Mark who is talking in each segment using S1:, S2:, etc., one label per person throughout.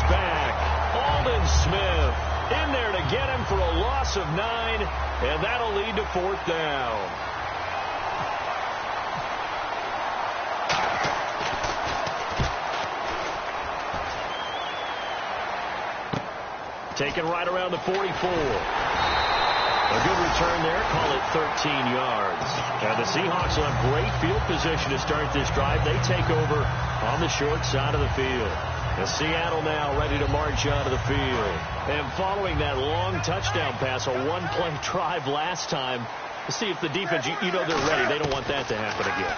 S1: is back. Aldon Smith in there to get him for a loss of 9, and that'll lead to 4th down. Taken right around the 44. A good return there. Call it 13 yards. And the Seahawks will have great field position to start this drive. They take over on the short side of the field. And Seattle now ready to march onto the field. And following that long touchdown pass, a one-play drive last time, to see if the defense, you know they're ready. They don't want that to happen again.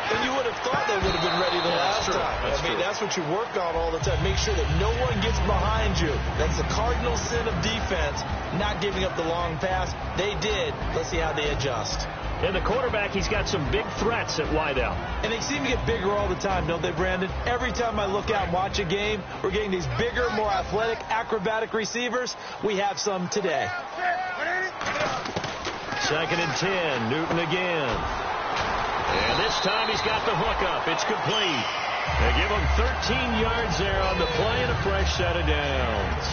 S2: And you would have thought they would have been ready the last time. That's what you work on all the time. Make sure that no one gets behind you. That's the cardinal sin of defense, not giving up the long pass. They did. Let's see how they adjust.
S1: And the quarterback, he's got some big threats at wideout.
S2: And they seem to get bigger all the time, don't they, Brandon? Every time I look out and watch a game, we're getting these bigger, more athletic, acrobatic receivers. We have some today.
S1: 2nd and 10. Newton again. And this time he's got the hook up. It's complete. They give him 13 yards there on the play and a fresh set of downs.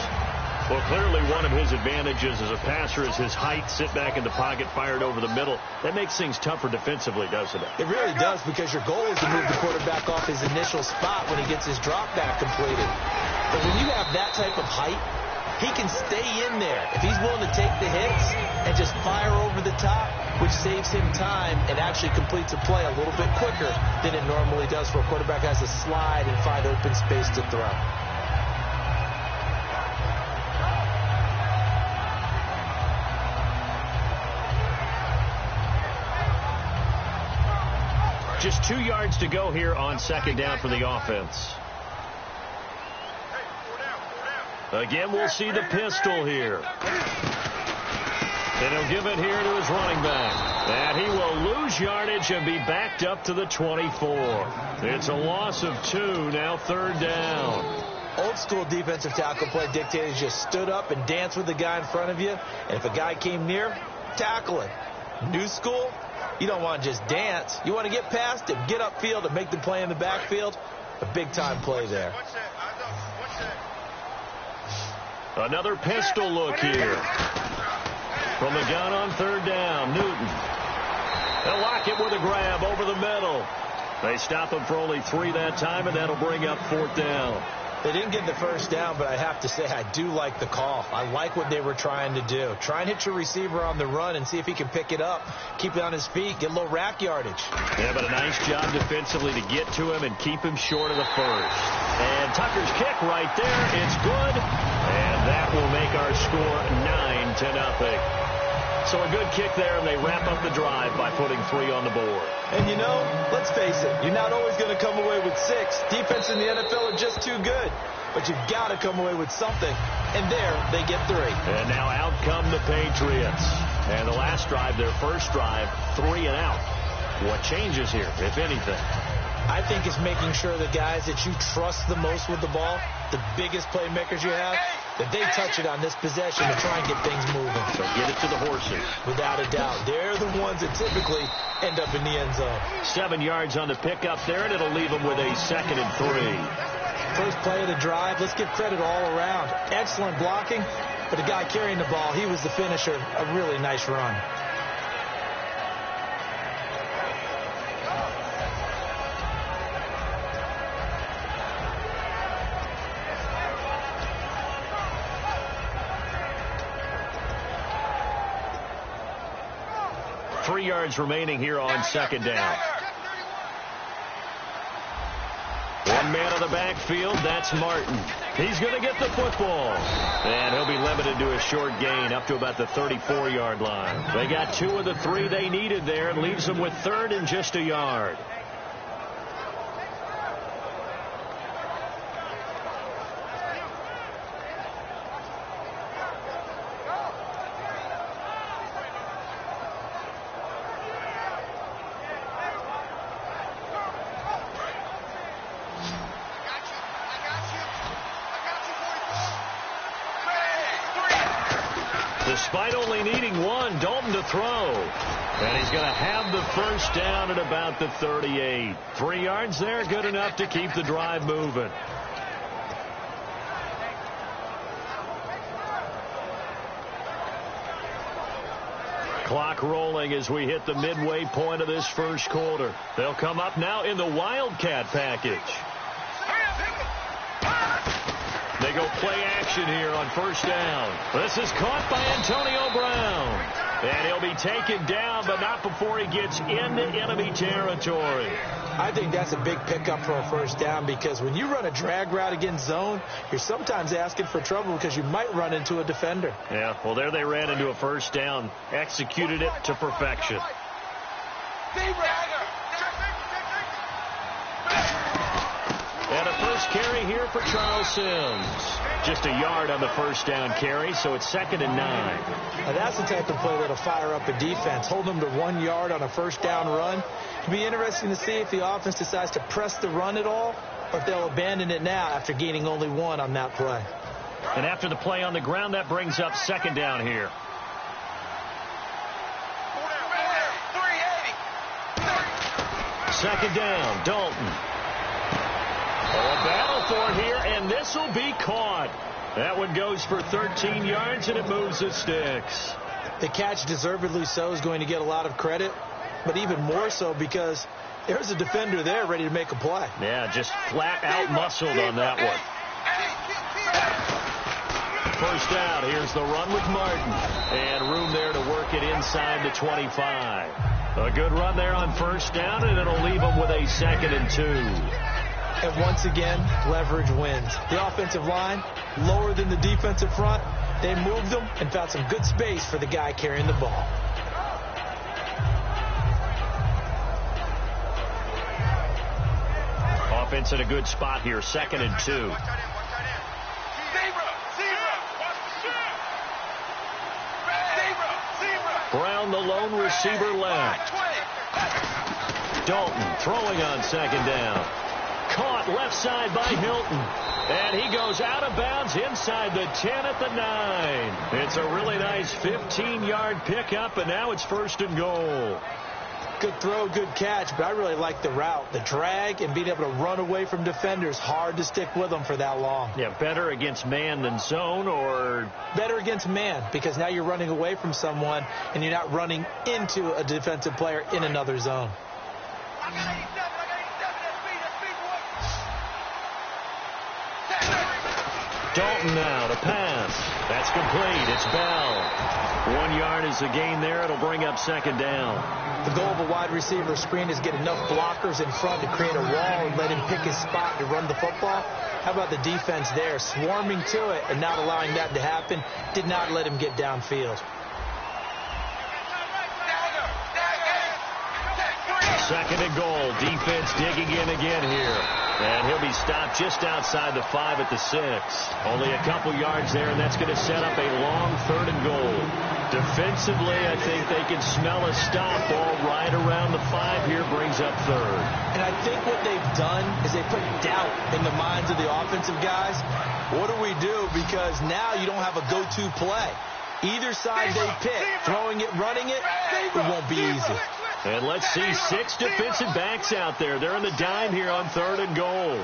S1: Well, clearly one of his advantages as a passer is his height. Sit back in the pocket, fired over the middle. That makes things tougher defensively, doesn't it?
S2: It really does, because your goal is to move the quarterback off his initial spot when he gets his drop back completed. But when you have that type of height, he can stay in there if he's willing to take the hits and just fire over the top, which saves him time and actually completes a play a little bit quicker than it normally does for a quarterback who has to slide and find open space to throw.
S1: Just 2 yards to go here on 2nd down for the offense. Again, we'll see the pistol here. And he'll give it here to his running back. And he will lose yardage and be backed up to the 24. It's a loss of 2, now 3rd down.
S2: Old school defensive tackle play dictated just stood up and danced with the guy in front of you. And if a guy came near, tackle him. New school, you don't want to just dance. You want to get past him, get upfield, and make the play in the backfield. A big-time play there.
S1: Another pistol look here. From the gun on 3rd down, Newton. They'll lock it with a grab over the middle. They stop him for only 3 that time, and that'll bring up 4th down.
S2: They didn't get the first down, but I have to say I do like the call. I like what they were trying to do. Try and hit your receiver on the run and see if he can pick it up, keep it on his feet, get a little rack yardage.
S1: Yeah, but a nice job defensively to get to him and keep him short of the first. And Tucker's kick right there. It's good. And that will make our score 9-0. So a good kick there, and they wrap up the drive by putting 3 on the board.
S2: And you know, let's face it, you're not always going to come away with 6. Defense in the NFL are just too good. But you've got to come away with something. And there, they get 3.
S1: And now out come the Patriots. And the last drive, their first drive, 3 and out. What changes here, if anything?
S2: I think it's making sure the guys that you trust the most with the ball, the biggest playmakers you have, that they touch it on this possession to try and get things moving.
S1: So get it to the horses.
S2: Without a doubt. They're the ones that typically end up in the end zone.
S1: 7 yards on the pickup there, and it'll leave them with a 2nd and 3.
S2: First play of the drive. Let's give credit all around. Excellent blocking, but the guy carrying the ball, he was the finisher. A really nice run.
S1: Three yards remaining here on 2nd down. One man on the backfield, that's Martin. He's going to get the football. And he'll be limited to a short gain up to about the 34-yard line. They got 2 of the 3 they needed there and leaves them with 3rd and just a yard. Despite only needing 1, Dalton to throw. And he's going to have the first down at about the 38. 3 yards there, good enough to keep the drive moving. Clock rolling as we hit the midway point of this first quarter. They'll come up now in the Wildcat package. They go play action here on first down. This is caught by Antonio Brown. And he'll be taken down, but not before he gets into enemy territory.
S2: I think that's a big pickup for a first down, because when you run a drag route against zone, you're sometimes asking for trouble because you might run into a defender.
S1: Yeah, well, there they ran into a first down, executed it to perfection. And a first carry here for Charles Sims. Just a yard on the first down carry, so it's 2nd and 9.
S2: Now that's the type of play that'll fire up a defense. Hold them to 1 yard on a first down run. It'll be interesting to see if the offense decides to press the run at all, or if they'll abandon it now after gaining only 1 on that play.
S1: And after the play on the ground, that brings up 2nd down here. Second down, Dalton. A battle for it here, and this will be caught. That one goes for 13 yards, and it moves the sticks.
S2: The catch, deservedly so, is going to get a lot of credit, but even more so because there's a defender there ready to make a play.
S1: Yeah, just flat out muscled on that one. First down, here's the run with Martin, and room there to work it inside the 25. A good run there on first down, and it'll leave them with a 2nd and 2.
S2: And once again, leverage wins. The offensive line, lower than the defensive front. They moved them and found some good space for the guy carrying the ball.
S1: Offense in a good spot here, 2nd and 2. Brown, the lone receiver, left. Dalton throwing on 2nd down. Caught left side by Hilton. And he goes out of bounds inside the 10 at the 9. It's a really nice 15-yard pickup, and now it's 1st and goal.
S2: Good throw, good catch, but I really like the route. The drag and being able to run away from defenders, hard to stick with them for that long.
S1: Yeah, better against man than zone, or?
S2: Better against man, because now you're running away from someone and you're not running into a defensive player in another zone.
S1: Dalton now to pass. That's complete. It's Bell. 1 yard is the gain there. It'll bring up 2nd down.
S2: The goal of a wide receiver screen is get enough blockers in front to create a wall and let him pick his spot to run the football. How about the defense there, swarming to it and not allowing that to happen? Did not let him get downfield.
S1: 2nd and goal. Defense digging in again here. And he'll be stopped just outside the 5 at the 6. Only a couple yards there, and that's going to set up a long 3rd and goal. Defensively, I think they can smell a stop ball right around the 5 here, brings up 3rd.
S2: And I think what they've done is they put doubt in the minds of the offensive guys. What do we do? Because now you don't have a go-to play. Either side they pick, throwing it, running it, it won't be easy.
S1: And let's see 6 defensive backs out there. They're in the dime here on 3rd and goal.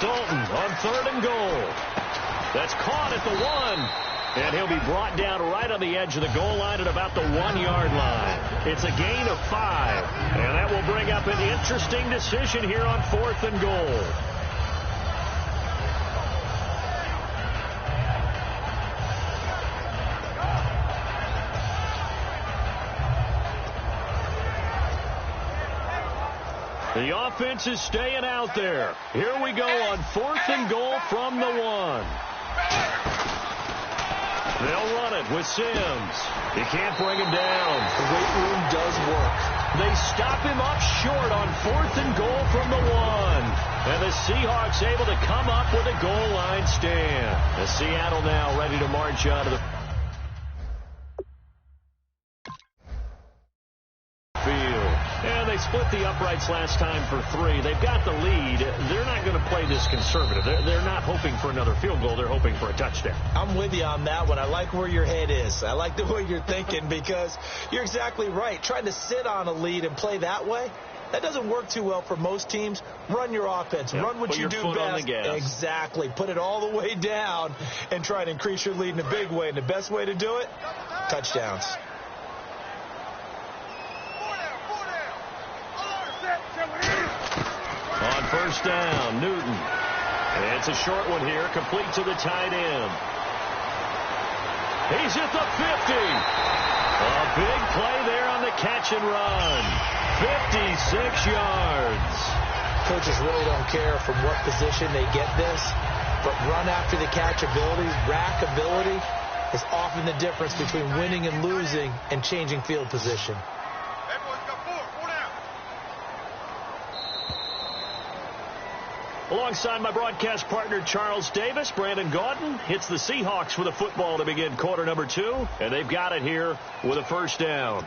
S1: Dalton on 3rd and goal. That's caught at the 1. And he'll be brought down right on the edge of the goal line at about the 1 yard line. It's a gain of 5. And that will bring up an interesting decision here on 4th and goal. The offense is staying out there. Here we go on 4th and goal from the 1. They'll run it with Sims. He can't bring him down.
S2: The weight room does work.
S1: They stop him up short on 4th and goal from the 1. And the Seahawks able to come up with a goal line stand. The Seattle now ready to march out of the field. And they split the uprights last time for 3. They've got the lead. They're not going to play this conservative. They're not hoping for another field goal. They're hoping for a touchdown.
S2: I'm with you on that one. I like where your head is. I like the way you're thinking, because you're exactly right. Trying to sit on a lead and play that way, That doesn't work too well for most teams. Run your offense.
S1: Yep.
S2: Run what
S1: Put
S2: you
S1: your
S2: do
S1: foot
S2: best.
S1: on the gas.
S2: Exactly. Put it all the way down and try to increase your lead in a big way. And the best way to do it, touchdowns.
S1: On first down, Newton. It's a short one here, complete to the tight end. He's at the 50. A big play there on the catch and run. 56 yards.
S2: Coaches really don't care from what position they get this, but run after the catch ability, rack ability, is often the difference between winning and losing and changing field position.
S1: Alongside my broadcast partner, Charles Davis, Brandon Gaudin hits the Seahawks with a football to begin quarter number 2, and they've got it here with a first down.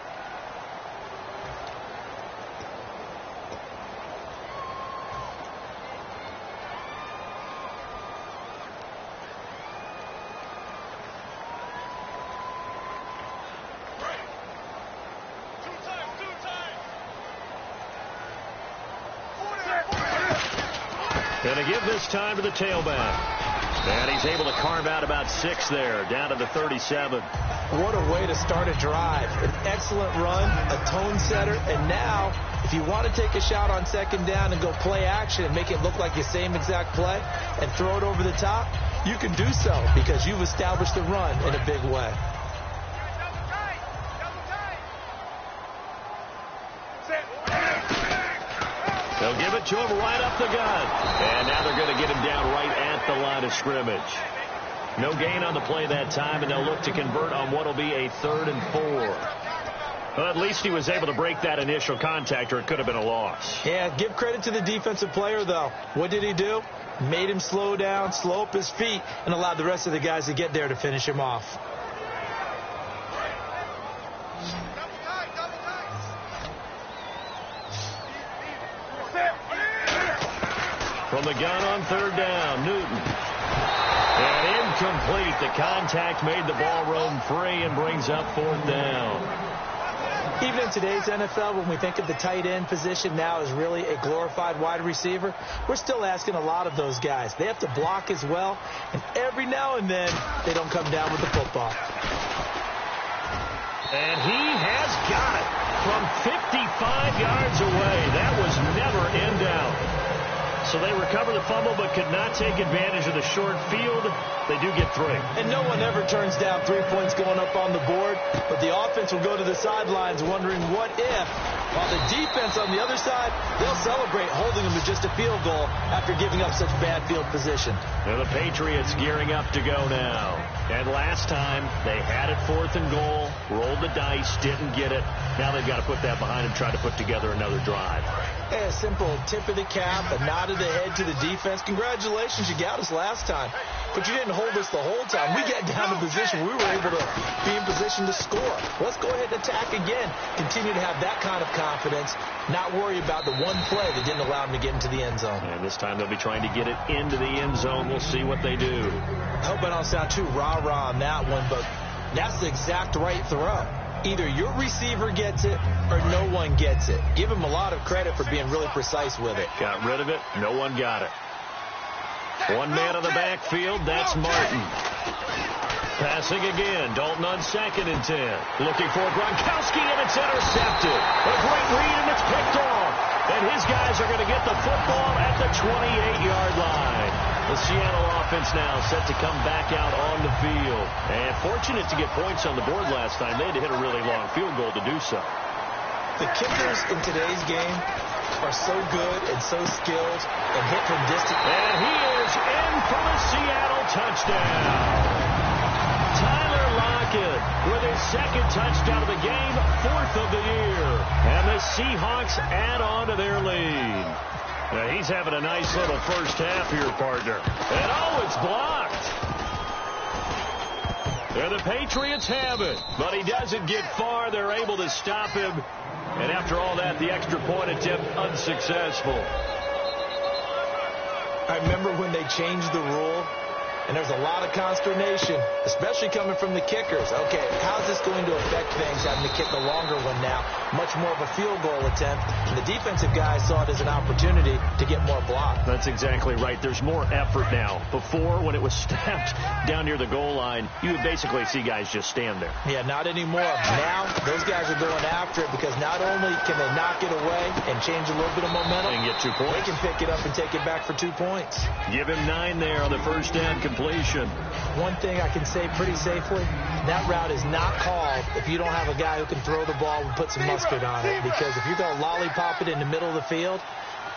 S1: Going to give this time to the tailback. And he's able to carve out about 6 there, down to the 37.
S2: What a way to start a drive. An excellent run, a tone setter, and now, if you want to take a shot on second down and go play action and make it look like the same exact play and throw it over the top, you can do so because you've established the run in a big way.
S1: They'll give it to him right up the gut. And now they're going to get him down right at the line of scrimmage. No gain on the play that time, and they'll look to convert on what will be a 3rd and 4. Well, at least he was able to break that initial contact, or it could have been a loss.
S2: Yeah, give credit to the defensive player, though. What did he do? Made him slow down, slow up his feet, and allowed the rest of the guys to get there to finish him off.
S1: From the gun on 3rd down, Newton. And incomplete. The contact made the ball roam free and brings up 4th down.
S2: Even in today's NFL, when we think of the tight end position now as really a glorified wide receiver, we're still asking a lot of those guys. They have to block as well, and every now and then, they don't come down with the football.
S1: And he has got it from 55 yards away. That was never in doubt. So they recover the fumble but could not take advantage of the short field. They do get 3.
S2: And no one ever turns down 3 points going up on the board, but the offense will go to the sidelines wondering what if, while the defense on the other side, they'll celebrate holding them to just a field goal after giving up such bad field position.
S1: Now the Patriots gearing up to go now. And last time they had it 4th and goal, rolled the dice, didn't get it. Now they've got to put that behind them, try to put together another drive.
S2: A simple tip of the cap, a nod of the head to the defense. Congratulations, you got us last time. But you didn't hold us the whole time. We got down to position. We were able to be in position to score. Let's go ahead and attack again. Continue to have that kind of confidence. Not worry about the one play that didn't allow them to get into the end zone.
S1: And this time they'll be trying to get it into the end zone. We'll see what they do.
S2: I hope I don't sound too rah-rah on that one, but that's the exact right throw. Either your receiver gets it or no one gets it. Give him a lot of credit for being really precise with it.
S1: Got rid of it. No one got it. One man on the backfield. That's Martin. Passing again. Dalton on 2nd and 10. Looking for Gronkowski, and it's intercepted. A great read, and it's picked off. And his guys are going to get the football at the 28-yard line. The Seattle offense now set to come back out on the field. And fortunate to get points on the board last time. They had to hit a really long field goal to do so.
S2: The kickers in today's game are so good and so skilled and hit from distance.
S1: And he is in for the Seattle touchdown. Tyler Lockett with his 2nd touchdown of the game, 4th of the year. And the Seahawks add on to their lead. Now he's having a nice little first half here, partner. And oh, it's blocked. And the Patriots have it. But he doesn't get far. They're able to stop him. And after all that, the extra point attempt unsuccessful.
S2: I remember when they changed the rule and there's a lot of consternation, especially coming from the kickers. Okay, how's this going to affect things having to kick a longer one now? Much more of a field goal attempt, and the defensive guys saw it as an opportunity to get more block.
S1: That's exactly right. There's more effort now. Before, when it was snapped down near the goal line, you would basically see guys just stand there.
S2: Yeah, not anymore. Now, those guys are going after it because not only can they knock it away and change a little bit of momentum,
S1: and get 2 points.
S2: They can pick it up and take it back for 2 points.
S1: Give him 9 there on the first down completion.
S2: One thing I can say pretty safely, that route is not called if you don't have a guy who can throw the ball and put some mustard on it. Because if you're going to lollipop it in the middle of the field,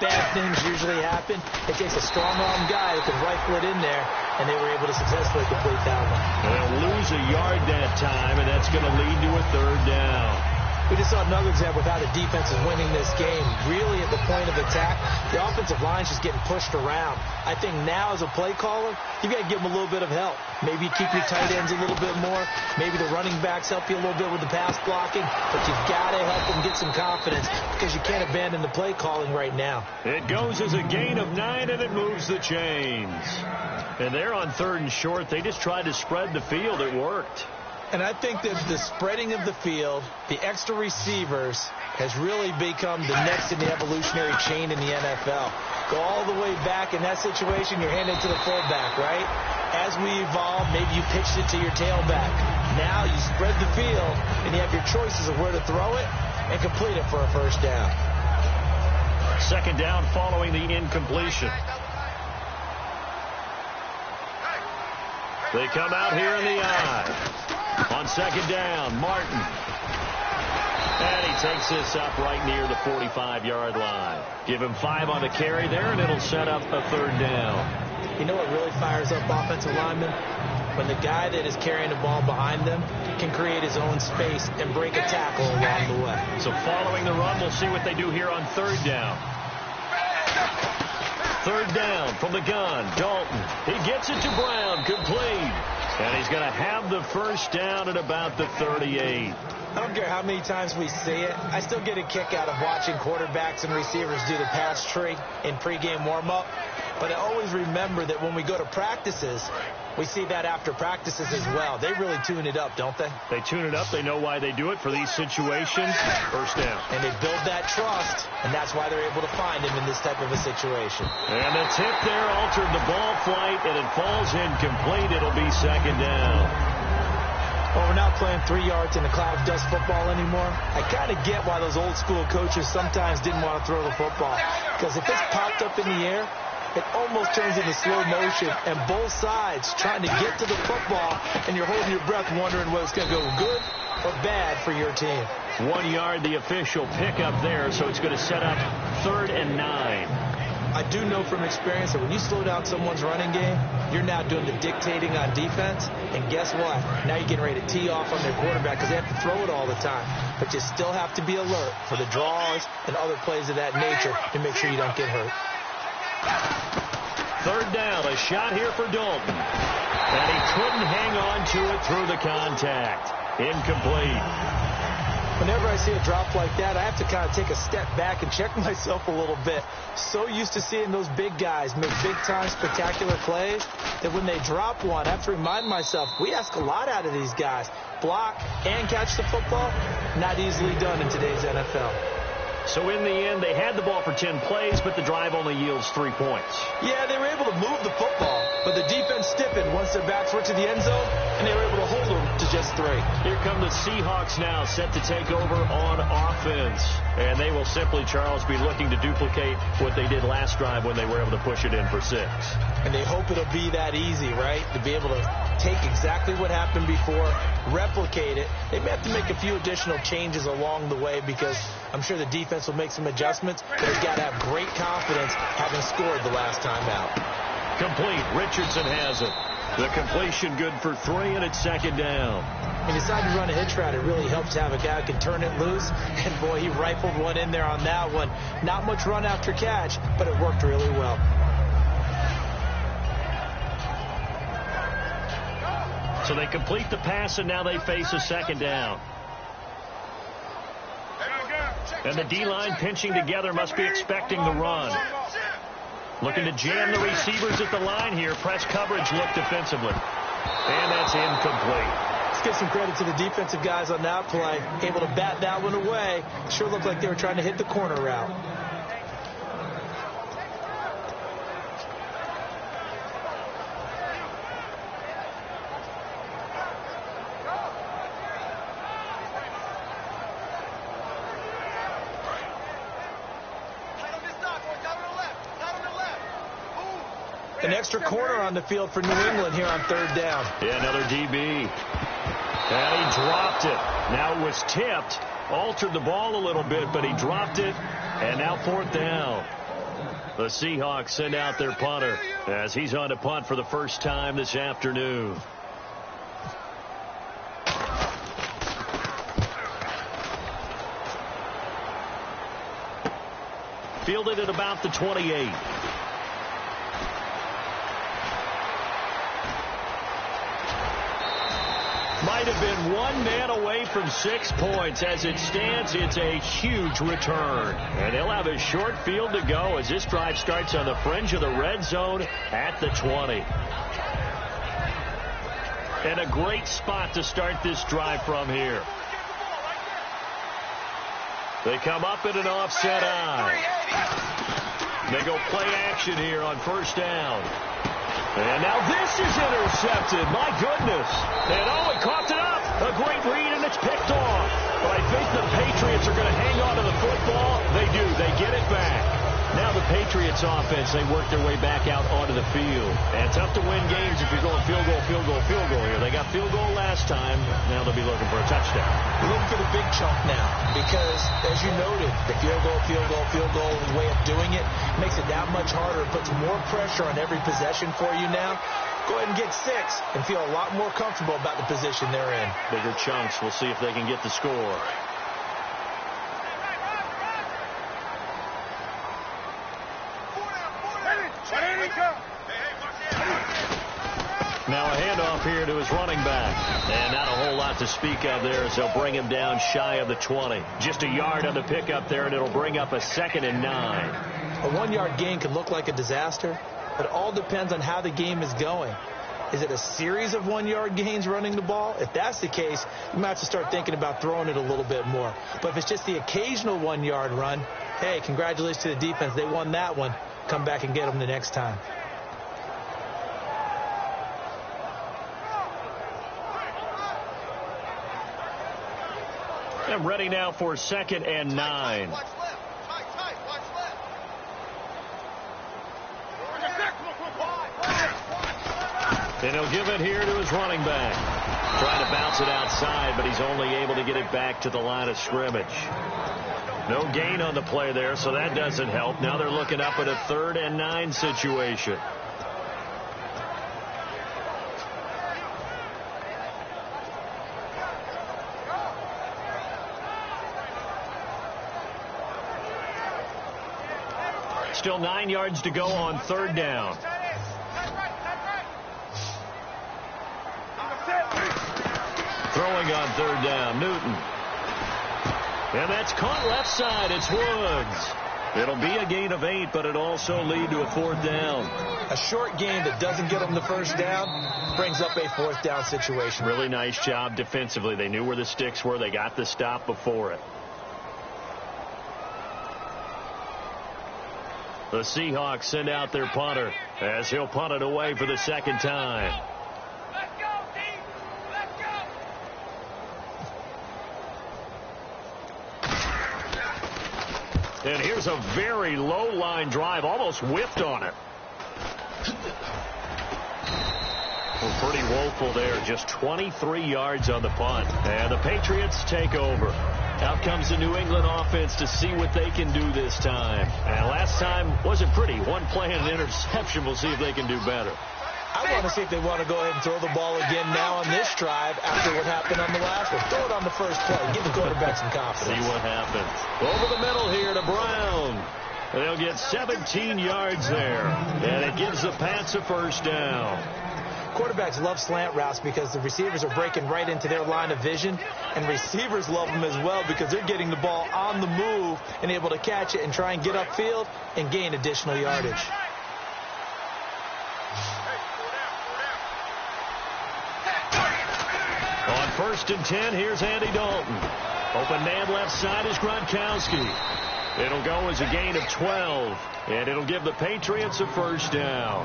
S2: bad things usually happen. It takes a strong-arm guy who can rifle it in there, and they were able to successfully complete that one.
S1: They'll lose a yard that time, and that's going to lead to a 3rd down.
S2: We just saw another example of how the defense is winning this game. Really, at the point of attack, the offensive line's just getting pushed around. I think now, as a play caller, you've got to give them a little bit of help. Maybe keep your tight ends a little bit more. Maybe the running backs help you a little bit with the pass blocking. But you've got to help them get some confidence because you can't abandon the play calling right now.
S1: It goes as a gain of 9, and it moves the chains. And they're on 3rd and short. They just tried to spread the field. It worked.
S2: And I think that the spreading of the field, the extra receivers, has really become the next in the evolutionary chain in the NFL. Go all the way back in that situation, you're handed to the fullback, right? As we evolve, maybe you pitched it to your tailback. Now you spread the field, and you have your choices of where to throw it and complete it for a first down.
S1: 2nd down following the incompletion. They come out here in the eye. On 2nd down, Martin. And he takes this up right near the 45-yard line. Give him 5 on the carry there, and it'll set up a 3rd down.
S2: You know what really fires up offensive linemen? When the guy that is carrying the ball behind them can create his own space and break a tackle along the way.
S1: So following the run, we'll see what they do here on 3rd down. 3rd down from the gun, Dalton. He gets it to Brown, complete. And he's going to have the first down at about the 38.
S2: I don't care how many times we see it. I still get a kick out of watching quarterbacks and receivers do the pass tree in pregame warm-up. But I always remember that when we go to practices, we see that after practices as well. They really tune it up, don't they?
S1: They tune it up. They know why they do it for these situations. First down.
S2: And they build that trust, and that's why they're able to find him in this type of a situation.
S1: And the tip there altered the ball flight, and it falls incomplete. It'll be 2nd down.
S2: Well, we're not playing 3 yards in a cloud of dust football anymore. I kind of get why those old school coaches sometimes didn't want to throw the football. Because if it's popped up in the air, it almost turns into slow motion, and both sides trying to get to the football, and you're holding your breath wondering whether it's going to go good or bad for your team.
S1: 1 yard, the official pickup there, so it's going to set up 3rd and 9.
S2: I do know from experience that when you slow down someone's running game, you're now doing the dictating on defense, and guess what? Now you're getting ready to tee off on their quarterback because they have to throw it all the time. But you still have to be alert for the draws and other plays of that nature to make sure you don't get hurt.
S1: 3rd down, a shot here for Dalton. And he couldn't hang on to it through the contact. Incomplete.
S2: Whenever I see a drop like that, I have to kind of take a step back and check myself a little bit. So used to seeing those big guys make big-time spectacular plays that when they drop one, I have to remind myself, we ask a lot out of these guys. Block and catch the football, not easily done in today's NFL.
S1: So in the end, they had the ball for 10 plays, but the drive only yields 3 points.
S2: Yeah, they were able to move the football, but the defense stiffened once their backs were to the end zone, and they were able to hold them to just 3.
S1: Here come the Seahawks now, set to take over on offense. And they will simply, Charles, be looking to duplicate what they did last drive when they were able to push it in for 6.
S2: And they hope it'll be that easy, right? To be able to take exactly what happened before, replicate it. They may have to make a few additional changes along the way because I'm sure the defense will make some adjustments, but they've got to have great confidence having scored the last time out.
S1: Complete. Richardson has it. The completion good for 3, and it's 2nd down.
S2: When you decide to run a hitch route, it really helps to have a guy who can turn it loose. And, boy, he rifled one in there on that one. Not much run after catch, but it worked really well.
S1: So they complete the pass, and now they face a 2nd down. And the D-line pinching together must be expecting the run. Looking to jam the receivers at the line here. Press coverage look defensively. And that's incomplete.
S2: Let's give some credit to the defensive guys on that play. Able to bat that one away. Sure looked like they were trying to hit the corner route. An extra corner on the field for New England here on third down.
S1: Yeah, another DB. And he dropped it. Now it was tipped. Altered the ball a little bit, but he dropped it. And now fourth down. The Seahawks send out their punter as he's on to punt for the first time this afternoon. Fielded at about the 28. Might have been one man away from 6 points. As it stands, it's a huge return. And they'll have a short field to go as this drive starts on the fringe of the red zone at the 20. And a great spot to start this drive from here. They come up in an offset eye. They go play action here on first down. And now this is intercepted. My goodness. And he coughed it up. A great read, and it's picked off. But I think the Patriots are going to hang on to the football. They do. They get it back. Now the Patriots offense, they work their way back out onto the field. And tough to win games if you're going field goal, field goal, field goal here. They got field goal last time. Now they'll be looking for a touchdown.
S2: We're looking for the big chunk now because, as you noted, the field goal, field goal, field goal way of doing it makes it that much harder. It puts more pressure on every possession for you now. Go ahead and get 6 and feel a lot more comfortable about the position they're in.
S1: Bigger chunks. We'll see if they can get the score. Now a handoff here to his running back. And not a whole lot to speak of there as they'll bring him down shy of the 20. Just a yard on the pickup there, and it'll bring up a 2nd and 9.
S2: A 1-yard gain can look like a disaster, but it all depends on how the game is going. Is it a series of 1-yard gains running the ball? If that's the case, you might have to start thinking about throwing it a little bit more. But if it's just the occasional 1-yard run, hey, congratulations to the defense. They won that one. Come back and get them the next time.
S1: And ready now for 2nd and 9. And he'll give it here to his running back. Trying to bounce it outside, but he's only able to get it back to the line of scrimmage. No gain on the play there, so that doesn't help. Now they're looking up at a 3rd and 9 situation. Still 9 yards to go on 3rd down. Throwing on 3rd down, Newton. And that's caught left side. It's Woods. It'll be a gain of 8, but it also lead to a 4th down.
S2: A short gain that doesn't get them the first down brings up a 4th down situation.
S1: Really nice job defensively. They knew where the sticks were. They got the stop before it. The Seahawks send out their punter as he'll punt it away for the 2nd time. And here's a very low line drive, almost whiffed on it. Well, pretty woeful there, just 23 yards on the punt. And the Patriots take over. Out comes the New England offense to see what they can do this time. And last time wasn't pretty. One play and an interception. We'll see if they can do better.
S2: I want to see if they want to go ahead and throw the ball again now on this drive after what happened on the last one. Throw it on the first play. Give the quarterback some confidence.
S1: See what happens. Over the middle here to Brown. They'll get 17 yards there. And it gives the Pats a first down.
S2: Quarterbacks love slant routes because the receivers are breaking right into their line of vision, and receivers love them as well because they're getting the ball on the move and able to catch it and try and get upfield and gain additional yardage.
S1: 1st and 10. Here's Andy Dalton. Open man left side is Gronkowski. It'll go as a gain of 12, and it'll give the Patriots a 1st down.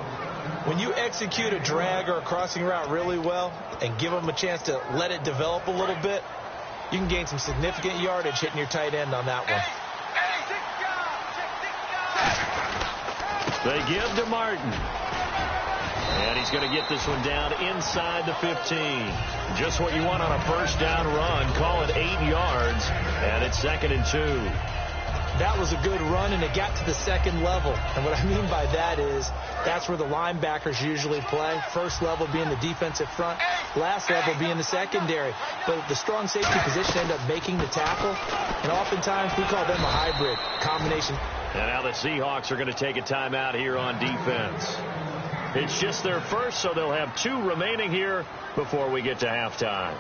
S2: When you execute a drag or a crossing route really well and give them a chance to let it develop a little bit, you can gain some significant yardage hitting your tight end on that one.
S1: They give to Martin. And he's going to get this one down inside the 15. Just what you want on a 1st down run. Call it 8 yards, and it's 2nd and 2.
S2: That was a good run, and it got to the 2nd level. And what I mean by that is that's where the linebackers usually play. 1st level being the defensive front, last level being the secondary. But the strong safety position ended up making the tackle, and oftentimes we call them a hybrid combination.
S1: And now the Seahawks are going to take a timeout here on defense. It's just their first, so they'll have 2 remaining here before we get to halftime.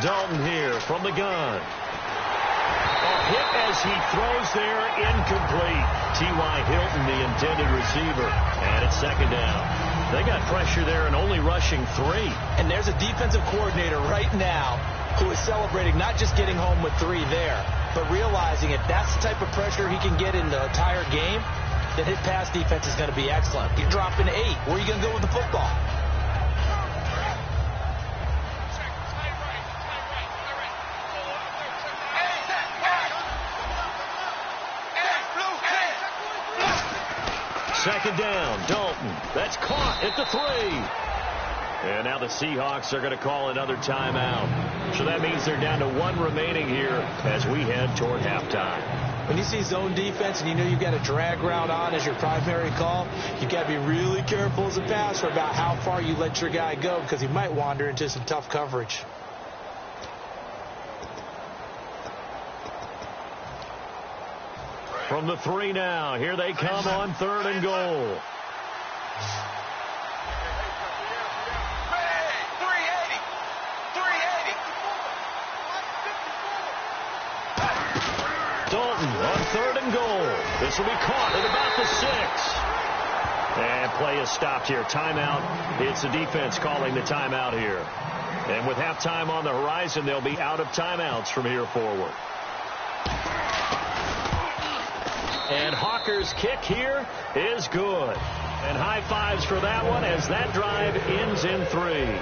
S1: Dalton here from the gun. A hit as he throws there, incomplete. T.Y. Hilton, the intended receiver, and it's 2nd down. They got pressure there and only rushing 3.
S2: And there's a defensive coordinator right now who is celebrating not just getting home with 3 there, but realizing if that's the type of pressure he can get in the entire game, then his pass defense is going to be excellent. You're dropping 8. Where are you going to go with the football?
S1: Second down, Dalton. That's caught at the 3. And now the Seahawks are going to call another timeout. So that means they're down to 1 remaining here as we head toward halftime.
S2: When you see zone defense and you know you've got a drag route on as your primary call, you've got to be really careful as a passer about how far you let your guy go because he might wander into some tough coverage.
S1: From the 3 now, here they come on 3rd and goal. Dalton on 3rd and goal. This will be caught at about the 6. And play is stopped here. Timeout. It's the defense calling the timeout here. And with halftime on the horizon, they'll be out of timeouts from here forward. And Hawker's kick here is good. And high fives for that one as that drive ends in 3.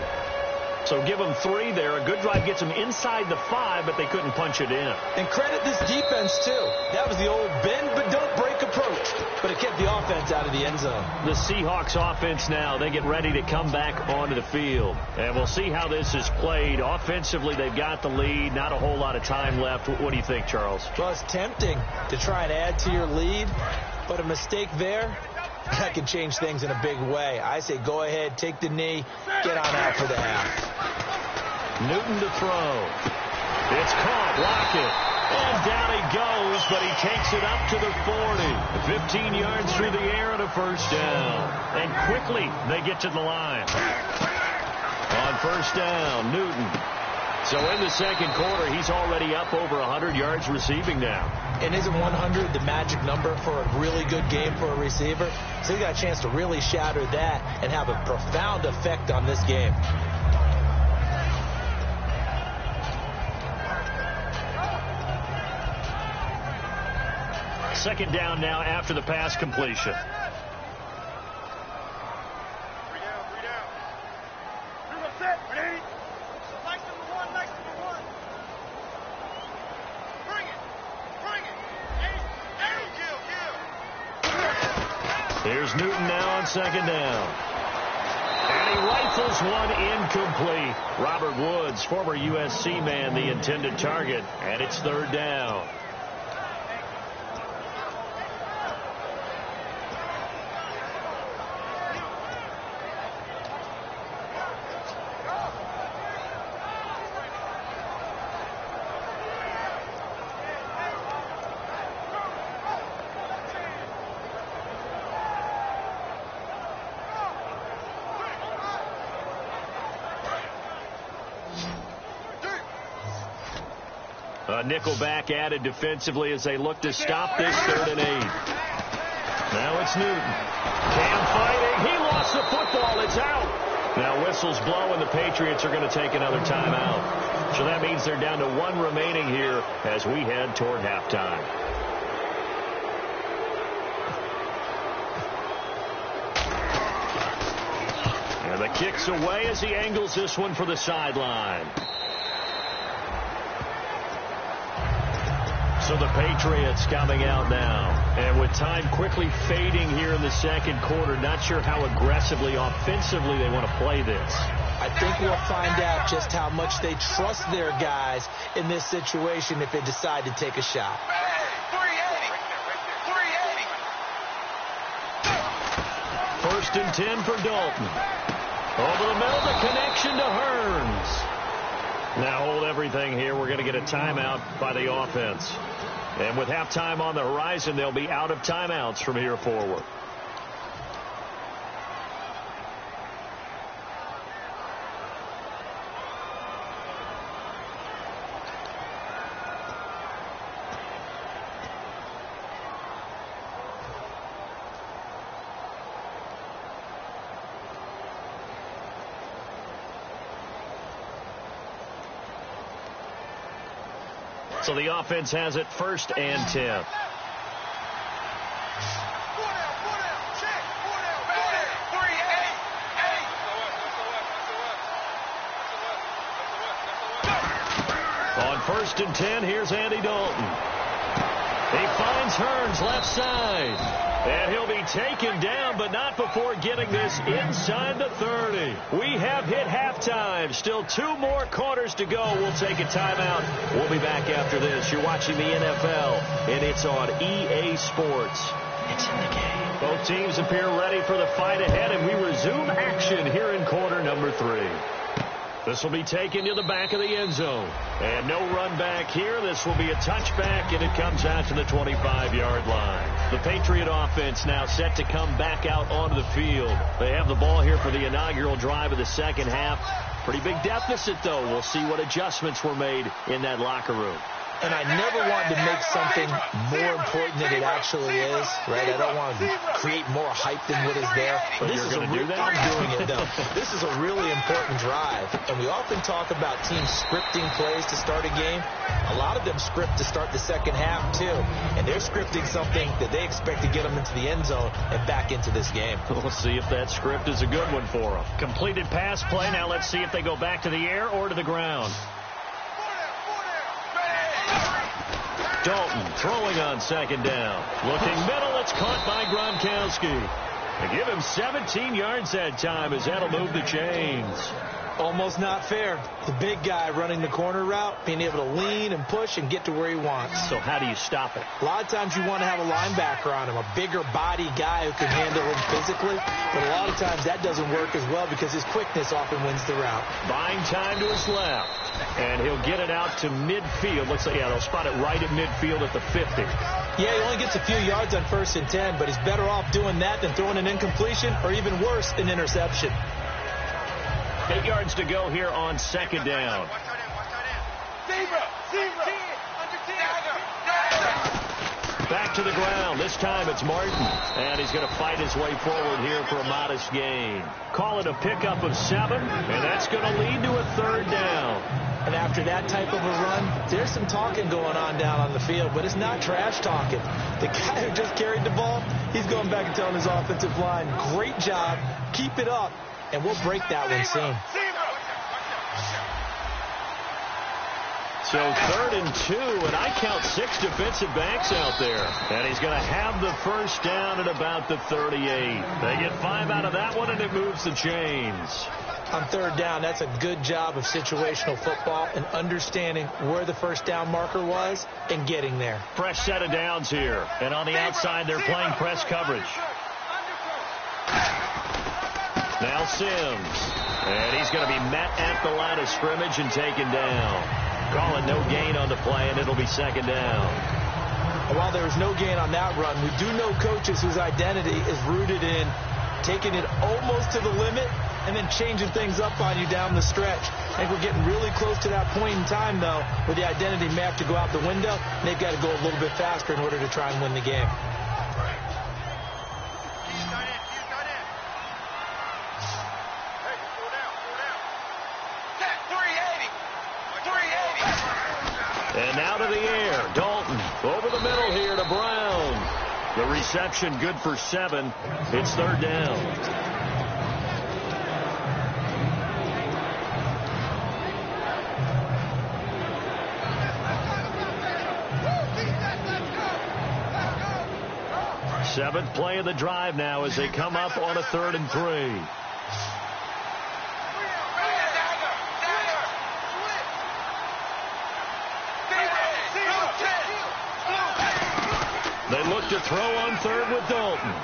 S1: So give them 3 there. A good drive gets them inside the 5, but they couldn't punch it in.
S2: And credit this defense, too. That was the old bend but don't break approach. But it kept the offense out of the end zone.
S1: The Seahawks offense now, they get ready to come back onto the field. And we'll see how this is played. Offensively, they've got the lead. Not a whole lot of time left. What do you think, Charles?
S2: Well, it's tempting to try and add to your lead. But a mistake there, that can change things in a big way. I say go ahead, take the knee, get on out for the half.
S1: Newton to throw. It's caught. Block it. And down he goes, but he takes it up to the 40. 15 yards through the air and a 1st down. And quickly they get to the line. On 1st down, Newton. So in the 2nd quarter, he's already up over 100 yards receiving now.
S2: And isn't 100 the magic number for a really good game for a receiver? So he got a chance to really shatter that and have a profound effect on this game.
S1: Second down now after the pass completion. Here's Newton now on 2nd down. And he rifles one incomplete. Robert Woods, former USC man, the intended target. And it's third down. Nickelback added defensively as they look to stop this 3rd and 8. Now it's Newton. Cam fighting. He lost the football. It's out. Now whistles blow, and the Patriots are going to take another timeout. So that means they're down to 1 remaining here as we head toward halftime. And the kick's away as he angles this one for the sideline. So the Patriots coming out now. And with time quickly fading here in the second quarter, not sure how aggressively, offensively they want to play this.
S2: I think we'll find out just how much they trust their guys in this situation if they decide to take a shot.
S1: First and 10 for Dalton. Over the middle, the connection to Hearns. Now hold everything here. We're going to get a timeout by the offense. And with halftime on the horizon, they'll be out of timeouts from here forward. So the offense has it 1st and 10. On 1st and 10, here's Andy Dalton. He finds Hearns left side. And he'll be taken down, but not before getting this inside the 30. We have hit halftime. Still 2 more quarters to go. We'll take a timeout. We'll be back after this. You're watching the NFL, and it's on EA Sports. It's in the game. Both teams appear ready for the fight ahead, and we resume action here in quarter number 3. This will be taken to the back of the end zone. And no run back here. This will be a touchback, and it comes out to the 25-yard line. The Patriot offense now set to come back out onto the field. They have the ball here for the inaugural drive of the second half. Pretty big deficit, though. We'll see what adjustments were made in that locker room.
S2: And I never want to make something more important than it actually is, right? I don't want to create more hype than what is there.
S1: But you're going to do that?
S2: I'm doing it, though. This is a really important drive, and we often talk about teams scripting plays to start a game. A lot of them script to start the second half, too, and they're scripting something that they expect to get them into the end zone and back into this game.
S1: We'll see if that script is a good one for them. Completed pass play. Now let's see if they go back to the air or to the ground. Dalton throwing on second down. Looking middle. It's caught by Gronkowski. They give him 17 yards that time as that'll move the chains.
S2: Almost not fair. The big guy running the corner route, being able to lean and push and get to where he wants.
S1: So how do you stop it?
S2: A lot of times you want to have a linebacker on him, a bigger body guy who can handle him physically. But a lot of times that doesn't work as well because his quickness often wins the route.
S1: Buying time to his left. And he'll get it out to midfield. Looks like, yeah, they'll spot it right at midfield at the 50.
S2: Yeah, he only gets a few yards on 1st and 10, but he's better off doing that than throwing an incompletion or even worse, an interception.
S1: 8 yards to go here on second down. Back to the ground. This time it's Martin. And he's going to fight his way forward here for a modest gain. Call it a pickup of 7, and that's going to lead to a 3rd down.
S2: And after that type of a run, there's some talking going on down on the field, but it's not trash talking. The guy who just carried the ball, he's going back and telling his offensive line, great job, keep it up, and we'll break that one soon.
S1: So 3rd and 2, and I count 6 defensive backs out there. And he's going to have the first down at about the 38. They get 5 out of that one, and it moves the chains.
S2: On 3rd down, that's a good job of situational football and understanding where the first down marker was and getting there.
S1: Fresh set of downs here. And on the outside, they're playing press coverage. Now Sims. And he's going to be met at the line of scrimmage and taken down. Call it no gain on the play, and it'll be 2nd down.
S2: While there was no gain on that run, we do know coaches whose identity is rooted in taking it almost to the limit and then changing things up on you down the stretch. I think we're getting really close to that point in time, though, where the identity may have to go out the window, and they've got to go a little bit faster in order to try and win the game.
S1: And now to the air. Dalton over the middle here to Brown. The reception good for 7. It's 3rd down. Seventh play of the drive now as they come up on a 3rd and 3. They look to throw on 3rd with Dalton.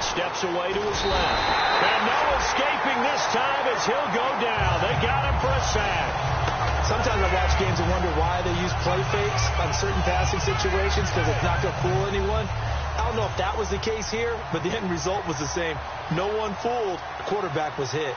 S1: Steps away to his left. And no escaping this time as he'll go down. They got him for a sack.
S2: Sometimes I watch games and wonder why they use play fakes on certain passing situations because it's not going to fool anyone. I don't know if that was the case here, but the end result was the same. No one fooled. The quarterback was hit.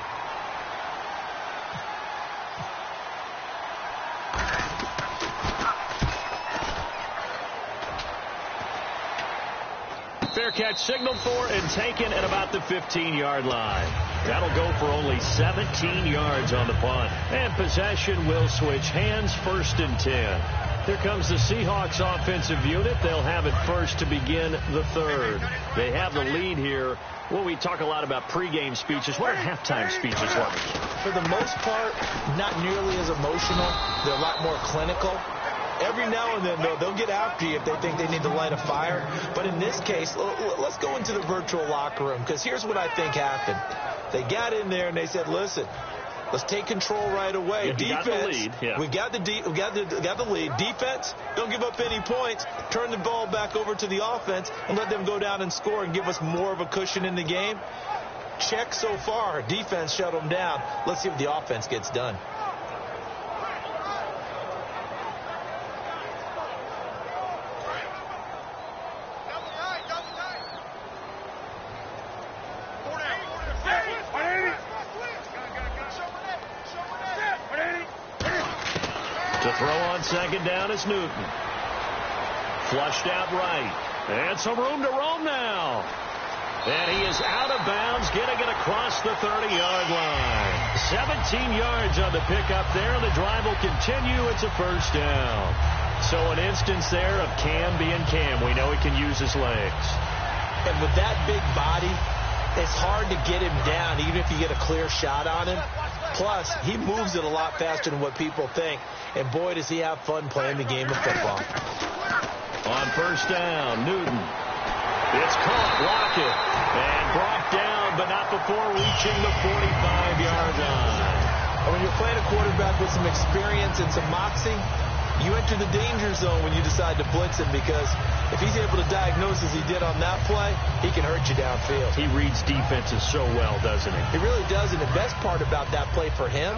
S1: Fair catch signaled for and taken at about the 15-yard line. That'll go for only 17 yards on the punt. And possession will switch hands, 1st and 10. Here comes the Seahawks offensive unit. They'll have it first to begin the 3rd. They have the lead here. Well, we talk a lot about pregame speeches. What are halftime speeches like?
S2: For the most part, not nearly as emotional. They're a lot more clinical. Every now and then, though, they'll get after you if they think they need to light a fire. But in this case, let's go into the virtual locker room, because here's what I think happened. They got in there and they said, listen, let's take control right away.
S1: Yeah,
S2: defense,
S1: got the lead. Yeah.
S2: we got the lead. Defense, don't give up any points. Turn the ball back over to the offense and let them go down and score and give us more of a cushion in the game. Check so far. Defense shut them down. Let's see what the offense gets done.
S1: To throw on 2nd down is Newton. Flushed out right. And some room to roam now. And he is out of bounds, getting it across the 30-yard line. 17 yards on the pickup there, and the drive will continue. It's a 1st down. So an instance there of Cam being Cam. We know he can use his legs.
S2: And with that big body, it's hard to get him down, even if you get a clear shot on him. Plus, he moves it a lot faster than what people think. And boy, does he have fun playing the game of football.
S1: On 1st down, Newton. It's caught, Lockett, and brought down, but not before reaching the 45-yard line.
S2: And when you're playing a quarterback with some experience and some moxie, you enter the danger zone when you decide to blitz him, because if he's able to diagnose as he did on that play, he can hurt you downfield.
S1: He reads defenses so well, doesn't he?
S2: He really does, and the best part about that play for him,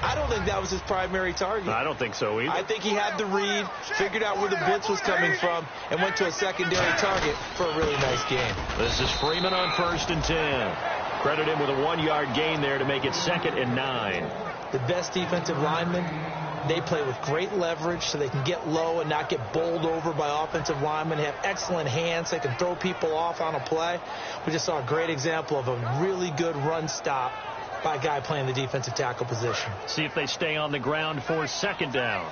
S2: I don't think that was his primary target.
S1: I don't think so either.
S2: I think he had the read, figured out where the blitz was coming from, and went to a secondary target for a really nice game.
S1: This is Freeman on 1st and 10. Credit him with a 1-yard gain there to make it 2nd and 9.
S2: The best defensive linemen, they play with great leverage so they can get low and not get bowled over by offensive linemen. They have excellent hands. They can throw people off on a play. We just saw a great example of a really good run stop by a guy playing the defensive tackle position.
S1: See if they stay on the ground for 2nd down.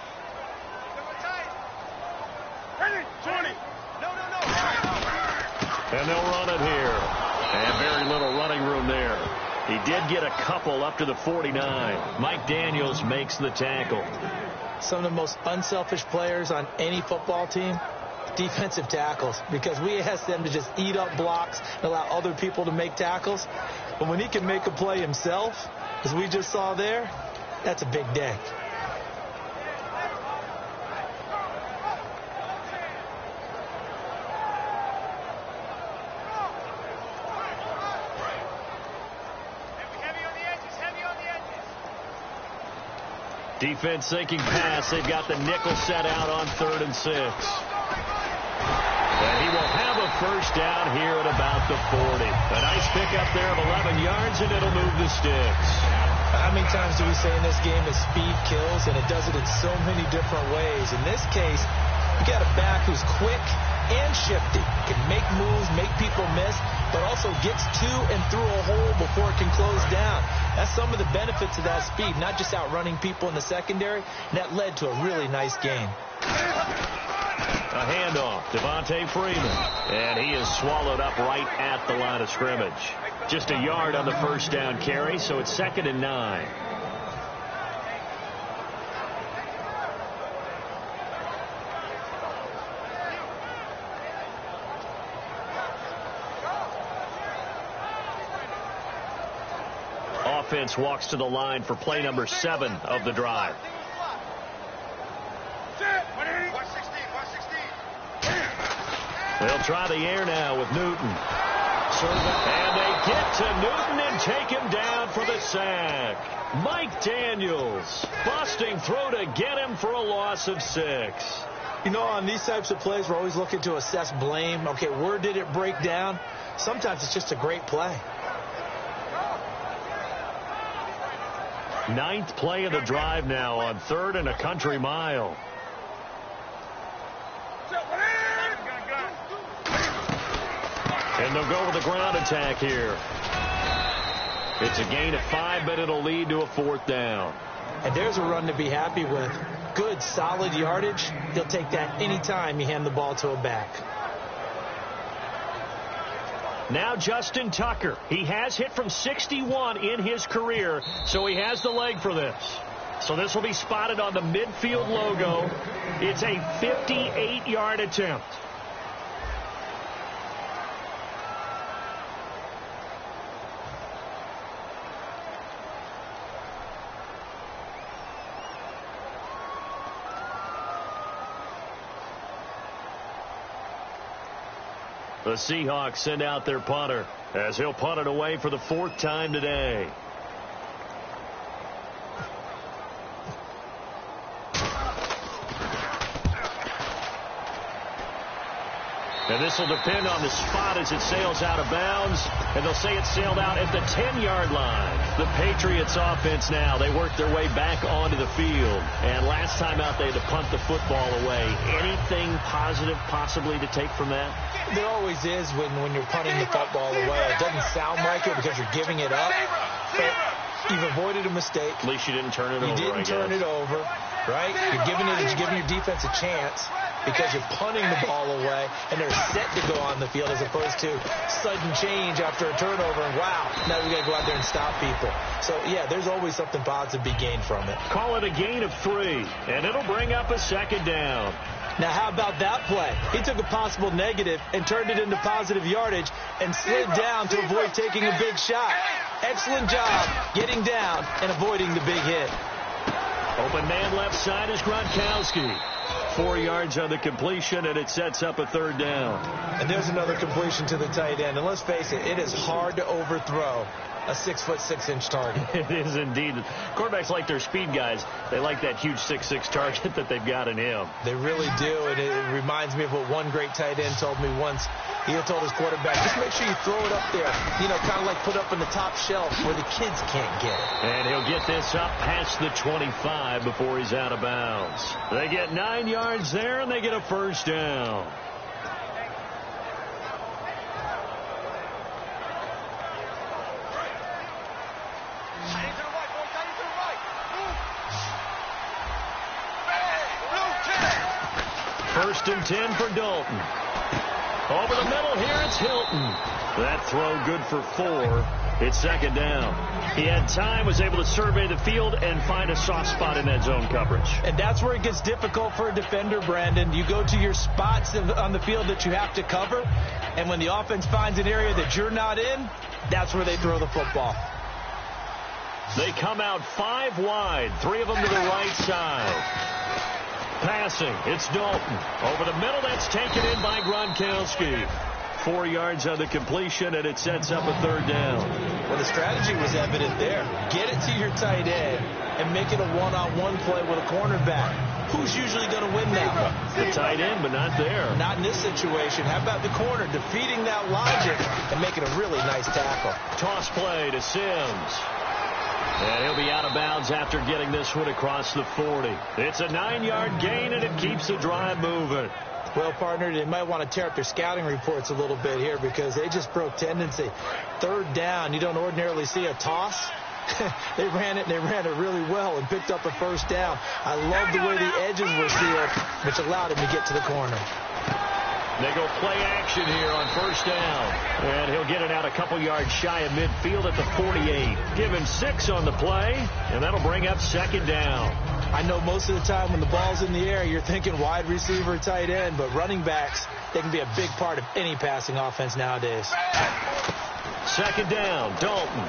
S1: And they'll run it here. And very little running room there. He He did get a couple up to the 49. Mike Daniels makes the tackle.
S2: Some of the most unselfish players on any football team, defensive tackles, because we ask them to just eat up blocks and allow other people to make tackles. But when he can make a play himself, as we just saw there, that's a big day.
S1: Defense sinking pass. They've got the nickel set out on 3rd and 6. And he will have a first down here at about the 40. A nice pickup there of 11 yards, and it'll move the sticks.
S2: How many times do we say in this game that speed kills, and it does it in so many different ways? In this case, you got a back who's quick and shifty, can make moves, make people miss, but also gets to and through a hole before it can close down. That's some of the benefits of that speed, not just outrunning people in the secondary, and that led to a really nice game.
S1: A handoff, Devontae Freeman, and he is swallowed up right at the line of scrimmage. Just a yard on the first down carry, so it's 2nd and 9. Offense walks to the line for play number 7 of the drive. They'll try the air now with Newton. And they get to Newton and take him down for the sack. Mike Daniels busting through to get him for a loss of 6.
S2: You know, on these types of plays, we're always looking to assess blame. Okay, where did it break down? Sometimes it's just a great play.
S1: 9th play of the drive now on 3rd and a country mile. And they'll go with the ground attack here. It's a gain of 5, but it'll lead to a 4th down.
S2: And there's a run to be happy with. Good, solid yardage. He'll take that anytime you hand the ball to a back.
S1: Now Justin Tucker. He has hit from 61 in his career, so he has the leg for this. So this will be spotted on the midfield logo. It's a 58-yard attempt. The Seahawks send out their punter as he'll punt it away for the 4th time today. And this will depend on the spot as it sails out of bounds. And they'll say it sailed out at the 10-yard line. The Patriots offense now, they work their way back onto the field. And last time out, they had to punt the football away. Anything positive possibly to take from that?
S2: There always is when you're punting the football away. It doesn't sound like it because you're giving it up. But you've avoided a mistake.
S1: At least you didn't turn it over,
S2: You didn't turn it over, right? You're giving your defense a chance because you're punting the ball away, and they're set to go on the field as opposed to sudden change after a turnover, and wow, now we got to go out there and stop people. So, yeah, there's always something positive to be gained from it.
S1: Call it a gain of 3, and it'll bring up a 2nd down.
S2: Now, how about that play? He took a possible negative and turned it into positive yardage and slid down to avoid taking a big shot. Excellent job getting down and avoiding the big hit.
S1: Open man left side is Gronkowski. 4 yards on the completion, and it sets up a 3rd down.
S2: And there's another completion to the tight end. And let's face it, it is hard to overthrow a 6'6" target.
S1: It is indeed. Quarterbacks like their speed guys. They like that huge 6'6" target that they've got in him.
S2: They really do, and it reminds me of what one great tight end told me once. He had told his quarterback, just make sure you throw it up there, you know, kind of like put up in the top shelf where the kids can't get it.
S1: And he'll get this up past the 25 before he's out of bounds. They get 9 yards there, and they get a first down. First and 10 for Dalton. Over the middle here, it's Hilton. That throw good for 4. It's second down. He had time, was able to survey the field and find a soft spot in that zone coverage.
S2: And that's where it gets difficult for a defender, Brandon. You go to your spots on the field that you have to cover, and when the offense finds an area that you're not in, that's where they throw the football.
S1: They come out 5 wide, 3 of them to the right side. Passing, it's Dalton. Over the middle, that's taken in by Gronkowski. 4 yards on the completion, and it sets up a third down.
S2: Well, the strategy was evident there. Get it to your tight end and make it a one-on-one play with a cornerback. Who's usually going to win that one?
S1: The tight end, but not there.
S2: Not in this situation. How about the corner defeating that logic and making a really nice tackle?
S1: Toss play to Sims. And he'll be out of bounds after getting this one across the 40. It's a 9-yard gain, and it keeps the drive moving.
S2: Well, partner, they might want to tear up their scouting reports a little bit here because they just broke tendency. Third down, you don't ordinarily see a toss. They ran it, and they ran it really well and picked up a first down. I love the way the edges were sealed, which allowed him to get to the corner.
S1: They go play action here on first down. And he'll get it out a couple yards shy of midfield at the 48. Give him 6 on the play, and that'll bring up second down.
S2: I know most of the time when the ball's in the air, you're thinking wide receiver, tight end, but running backs, they can be a big part of any passing offense nowadays.
S1: Second down, Dalton.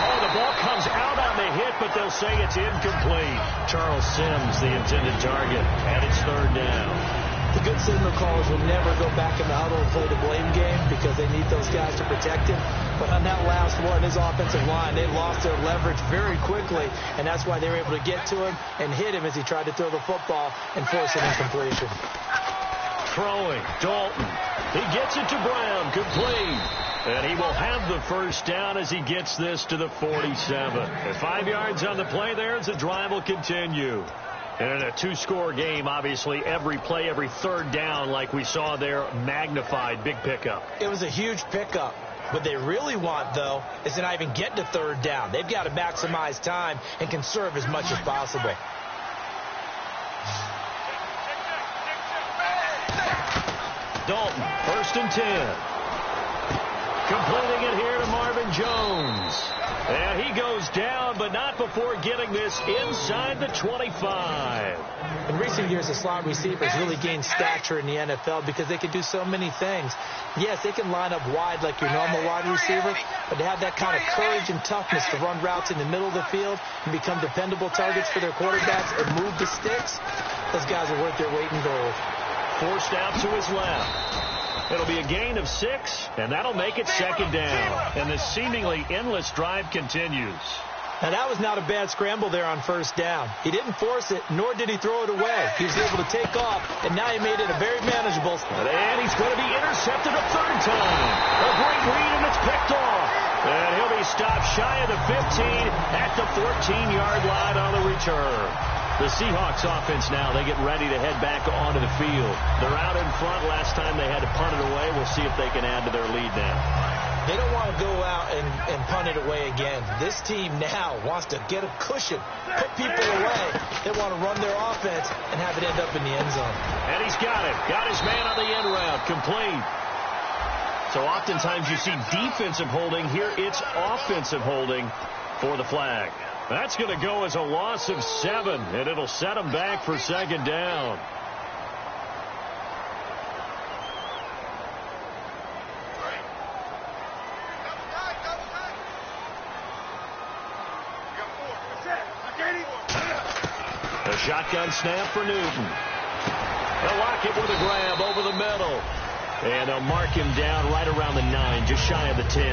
S1: Oh, the ball comes out on the hit, but they'll say it's incomplete. Charles Sims, the intended target, and it's third down.
S2: The good signal callers will never go back in the huddle and play the blame game because they need those guys to protect him. But on that last one, his offensive line, they lost their leverage very quickly, and that's why they were able to get to him and hit him as he tried to throw the football and force an incompletion.
S1: Throwing, Dalton. He gets it to Brown, complete. And he will have the first down as he gets this to the 47. And 5 yards on the play there as the drive will continue. And in a 2-score game, obviously, every play, every third down, like we saw there, magnified, big pickup.
S2: It was a huge pickup. What they really want, though, is to not even get to third down. They've got to maximize time and conserve as much as possible.
S1: Dalton, 1st and 10. Completing it here to Marvin Jones. And he goes down, but not before getting this inside the 25.
S2: In recent years, the slot receivers really gained stature in the NFL because they can do so many things. Yes, they can line up wide like your normal wide receiver, but to have that kind of courage and toughness to run routes in the middle of the field and become dependable targets for their quarterbacks and move the sticks, those guys are worth their weight in gold.
S1: Forced out to his left. It'll be a gain of 6, and that'll make it second down. And the seemingly endless drive continues.
S2: Now, that was not a bad scramble there on first down. He didn't force it, nor did he throw it away. He was able to take off, and now he made it a very manageable.
S1: And he's going to be intercepted a third time. A great read, and it's picked off. And he'll be stopped shy of the 15 at the 14-yard line on the return. The Seahawks offense now, they get ready to head back onto the field. They're out in front. Last time they had to punt it away. We'll see if they can add to their lead now.
S2: They don't want to go out and punt it away again. This team now wants to get a cushion, put people away. They want to run their offense and have it end up in the end zone.
S1: And he's got it. Got his man on the end route. Complete. So oftentimes you see defensive holding. Here it's offensive holding for the flag. That's going to go as a loss of 7, and it'll set them back for second down. A shotgun snap for Newton. They'll lock it with a grab over the middle. And they'll mark him down right around the 9, just shy of the 10.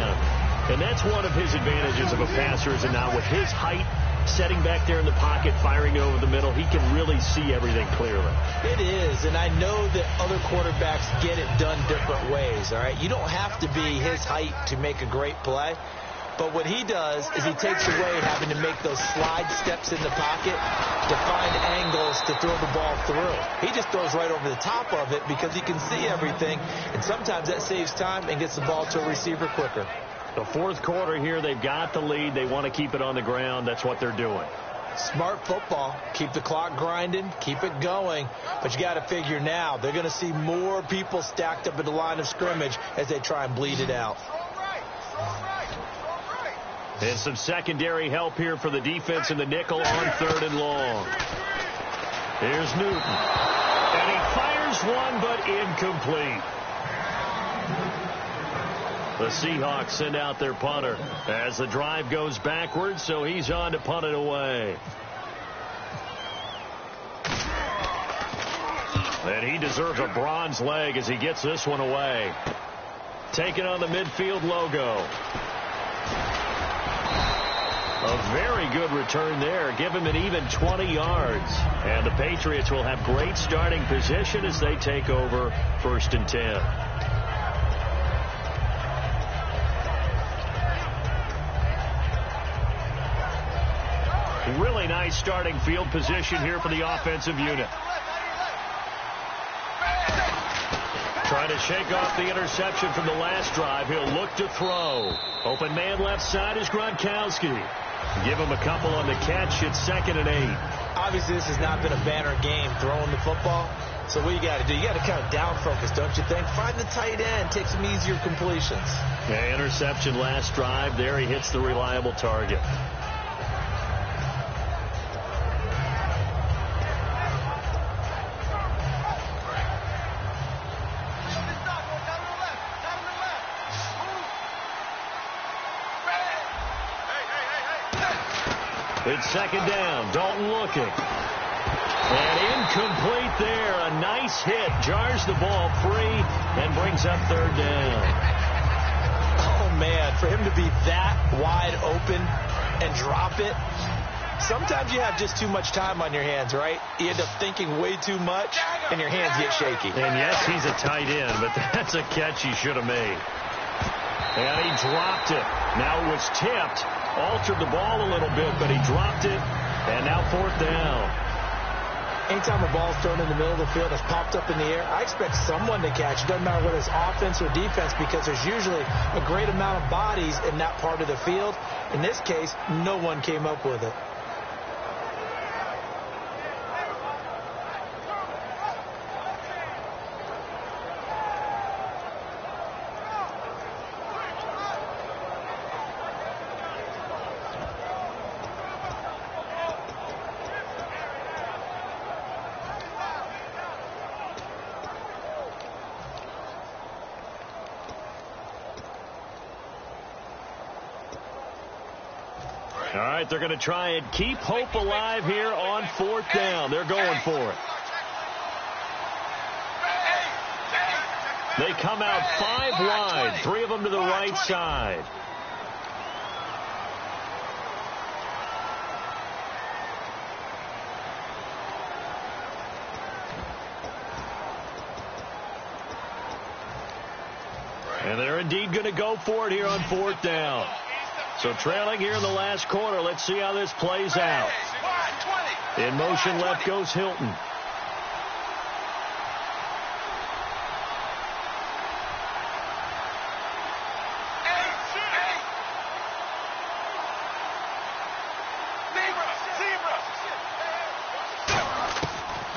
S1: And that's one of his advantages of a passer, is now with his height, setting back there in the pocket, firing over the middle, he can really see everything clearly.
S2: It is, and I know that other quarterbacks get it done different ways, all right? You don't have to be his height to make a great play. But what he does is he takes away having to make those slide steps in the pocket to find angles to throw the ball through. He just throws right over the top of it because he can see everything, and sometimes that saves time and gets the ball to a receiver quicker.
S1: The fourth quarter here, they've got the lead. They want to keep it on the ground. That's what they're doing.
S2: Smart football. Keep the clock grinding. Keep it going. But you got to figure now they're going to see more people stacked up at the line of scrimmage as they try and bleed it out.
S1: And some secondary help here for the defense in the nickel on 3rd and long. Here's Newton. And he fires one, but incomplete. The Seahawks send out their punter as the drive goes backwards, so he's on to punt it away. And he deserves a bronze leg as he gets this one away. Taking on the midfield logo. A very good return there. Give him an even 20 yards. And the Patriots will have great starting position as they take over 1st and 10. Really nice starting field position here for the offensive unit. Trying to shake off the interception from the last drive. He'll look to throw. Open man left side is Gronkowski. Give him a couple on the catch. It's 2nd and 8.
S2: Obviously, this has not been a banner game throwing the football. So what you got to do, you got to kind of down focus, don't you think? Find the tight end. Take some easier completions.
S1: Yeah, interception last drive. There he hits the reliable target. It's 2nd down. Dalton looking. And incomplete there. A nice hit. Jars the ball free and brings up 3rd down.
S2: Oh, man. For him to be that wide open and drop it. Sometimes you have just too much time on your hands, right? You end up thinking way too much, and your hands get shaky.
S1: And, yes, he's a tight end, but that's a catch he should have made. And he dropped it. Now it was tipped. Altered the ball a little bit, but he dropped it. And now 4th down.
S2: Anytime a ball's thrown in the middle of the field, it's popped up in the air, I expect someone to catch. It doesn't matter whether it's offense or defense because there's usually a great amount of bodies in that part of the field. In this case, no one came up with it.
S1: All right, they're going to try and keep hope alive here on 4th down. They're going for it. They come out 5 wide, 3 of them to the right side. And they're indeed going to go for it here on 4th down. So trailing here in the last quarter. Let's see how this plays out. In motion left goes Hilton.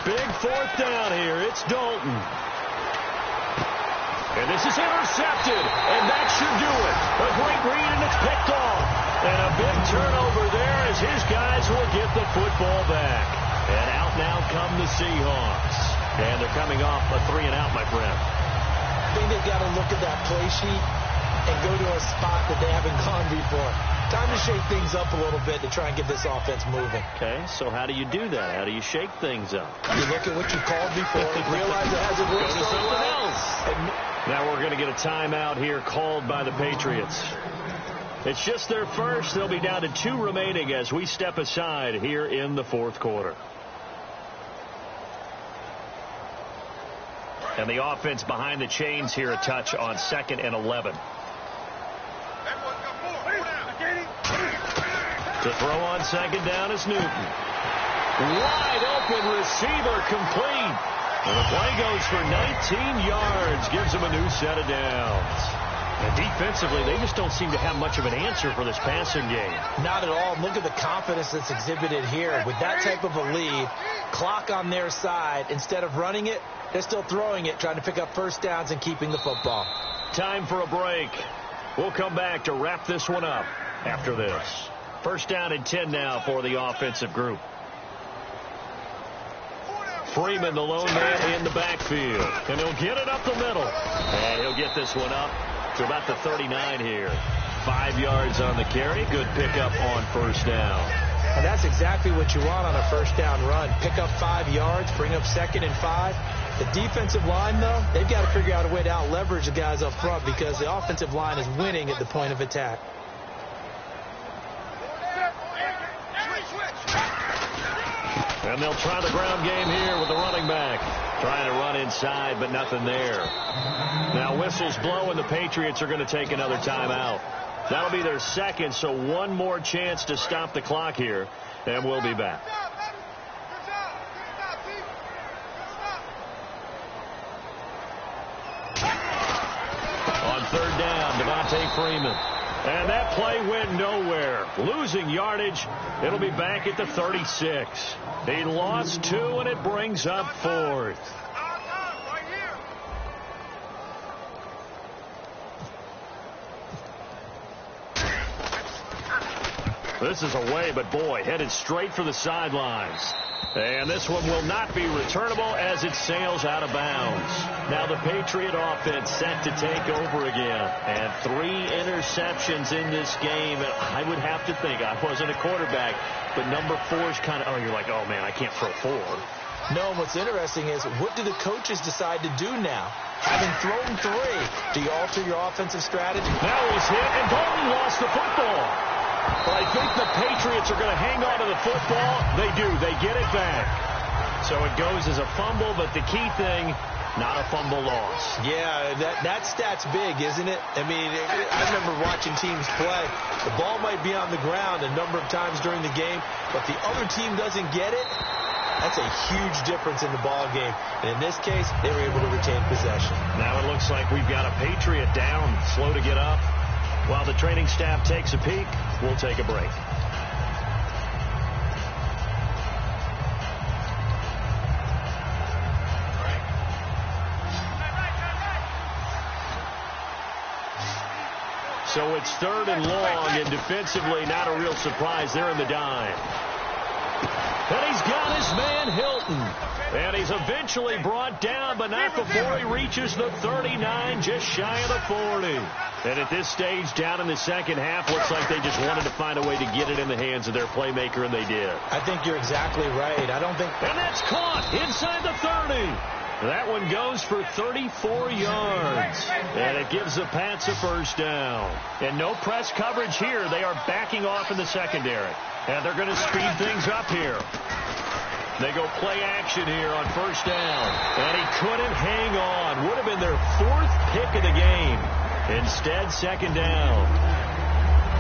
S1: Big 4th down here. It's Dalton. And this is intercepted, and that should do it. A great read, and it's picked off. And a big turnover there as his guys will get the football back. And out now come the Seahawks. And they're coming off a 3-and-out, my friend.
S2: I think they've got to look at that play sheet and go to a spot that they haven't gone before. Time to shake things up a little bit to try and get this offense moving.
S1: Okay, so how do you do that? How do you shake things up?
S2: You look at what you called before, realize it hasn't worked
S1: Go to
S2: so
S1: something
S2: well.
S1: else. Now we're going to get a timeout here called by the Patriots. It's just their first. They'll be down to 2 remaining as we step aside here in the 4th quarter. And the offense behind the chains here a touch on 2nd and 11. To throw on 2nd down is Newton. Wide open receiver complete. And the play goes for 19 yards. Gives him a new set of downs. And defensively, they just don't seem to have much of an answer for this passing game.
S2: Not at all. Look at the confidence that's exhibited here. With that type of a lead, clock on their side, instead of running it, they're still throwing it, trying to pick up first downs and keeping the football.
S1: Time for a break. We'll come back to wrap this one up after this. First down and 10 now for the offensive group. Freeman, the lone man in the backfield. And he'll get it up the middle. And he'll get this one up to about the 39 here. 5 yards on the carry. Good pickup on first down.
S2: And that's exactly what you want on a first down run. Pick up 5 yards, bring up 2nd and 5. The defensive line, though, they've got to figure out a way to out-leverage the guys up front because the offensive line is winning at the point of attack.
S1: And they'll try the ground game here with the running back. Trying to run inside, but nothing there. Now whistles blow, and the Patriots are going to take another timeout. That'll be their second, so one more chance to stop the clock here, and we'll be back. On third down, Devontae Freeman. And that play went nowhere. Losing yardage. It'll be back at the 36. He lost 2, and it brings up 4th. This is away, but boy, headed straight for the sidelines. And this one will not be returnable as it sails out of bounds. Now the Patriot offense set to take over again. And 3 interceptions in this game. I would have to think, I wasn't a quarterback, but number 4 is kind of, you're like, oh man, I can't throw 4.
S2: No, and what's interesting is, what do the coaches decide to do now? Having thrown 3, do you alter your offensive strategy?
S1: Now he's hit, and Bolton lost the football. But I think the Patriots are going to hang on to the football. They do. They get it back. So it goes as a fumble, but the key thing, not a fumble loss.
S2: Yeah, that stat's big, isn't it? I mean, I remember watching teams play. The ball might be on the ground a number of times during the game, but the other team doesn't get it. That's a huge difference in the ball game. And in this case, they were able to retain possession.
S1: Now it looks like we've got a Patriot down, slow to get up. While the training staff takes a peek, we'll take a break. So it's 3rd and long, and defensively, not a real surprise. They're in the dime. And he's got his man, Hilton. And he's eventually brought down, but not before he reaches the 39, just shy of the 40. And at this stage, down in the second half, looks like they just wanted to find a way to get it in the hands of their playmaker, and they did.
S2: I think you're exactly right. I don't think...
S1: And that's caught inside the 30. That one goes for 34 yards. And it gives the Pats a first down. And no press coverage here. They are backing off in the secondary. And they're going to speed things up here. They go play action here on first down. And he couldn't hang on. Would have been their 4th pick of the game. Instead, second down.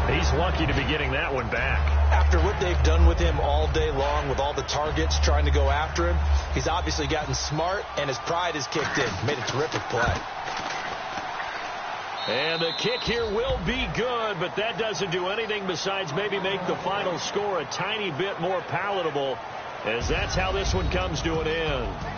S1: He's lucky to be getting that one back.
S2: After what they've done with him all day long, with all the targets trying to go after him, he's obviously gotten smart, and his pride has kicked in. Made a terrific play.
S1: And the kick here will be good, but that doesn't do anything besides maybe make the final score a tiny bit more palatable, as that's how this one comes to an end.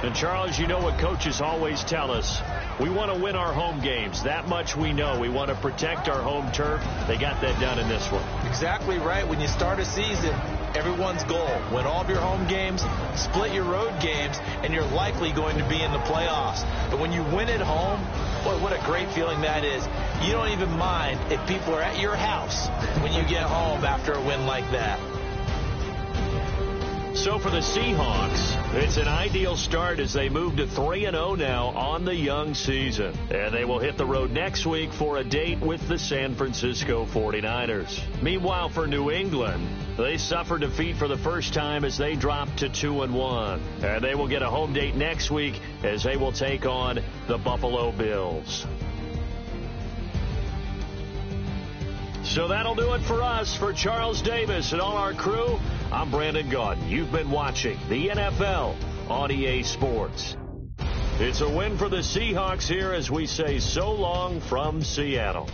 S1: And, Charles, you know what coaches always tell us. We want to win our home games. That much we know. We want to protect our home turf. They got that done in this one.
S2: Exactly right. When you start a season, everyone's goal, win all of your home games, split your road games, and you're likely going to be in the playoffs. But when you win at home, boy, what a great feeling that is. You don't even mind if people are at your house when you get home after a win like that.
S1: So for the Seahawks, it's an ideal start as they move to 3-0 now on the young season. And they will hit the road next week for a date with the San Francisco 49ers. Meanwhile, for New England, they suffered defeat for the first time as they dropped to 2-1. And they will get a home date next week as they will take on the Buffalo Bills. So that'll do it for us. For Charles Davis and all our crew, I'm Brandon Gaudin. You've been watching the NFL on EA Sports. It's a win for the Seahawks here as we say so long from Seattle.